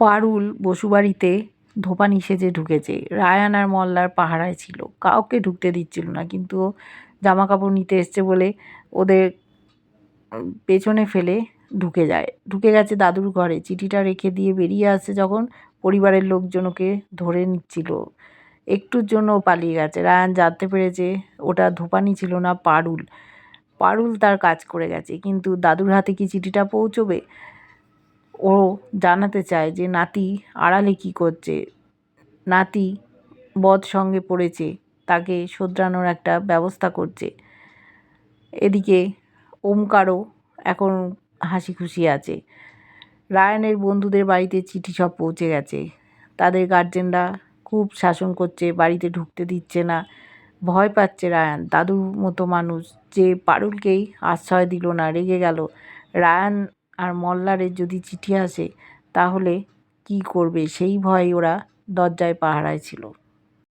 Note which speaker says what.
Speaker 1: পারুল বসুবাড়িতে ধোপানি সেজে ঢুকেছে। রায়ান আর মল্লার পাহারায় ছিল, কাউকে ঢুকতে দিচ্ছিল না, কিন্তু জামা কাপড় নিতে এসছে বলে ওদের পেছনে ফেলে ঢুকে গেছে দাদুর ঘরে। চিঠিটা রেখে দিয়ে বেরিয়ে আসছে যখন পরিবারের লোকজন ওকে ধরে নিচ্ছিল, একটুর জন্য ও পালিয়ে গেছে। রায়ান জানতে পেরেছে ওটা ধোপানি ছিল না, পারুল তার কাজ করে গেছে। কিন্তু দাদুর হাতে কি চিঠিটা পৌঁছবে? ও জানাতে চায় যে নাতি আড়ালে কী করছে। নাতি বদ সঙ্গে পড়েছে, তাকে শোধরানোর একটা ব্যবস্থা করছে। এদিকে ওমকারও এখন হাসি খুশি আছে। রায়ানের বন্ধুদের বাড়িতে চিঠি সব পৌঁছে গেছে। তাদের গার্জেনরা খুব শাসন করছে, বাড়িতে ঢুকতে দিচ্ছে না। ভয় পাচ্ছে রায়ান, দাদুর মতো মানুষ যে পারুলকেই আশ্রয় দিল না, রেগে গেল। রায়ান আর মল্লারের যদি চিঠি আসে তাহলে কি করবে, সেই ভয়ে ওরা দরজায় পাহারায় ছিল।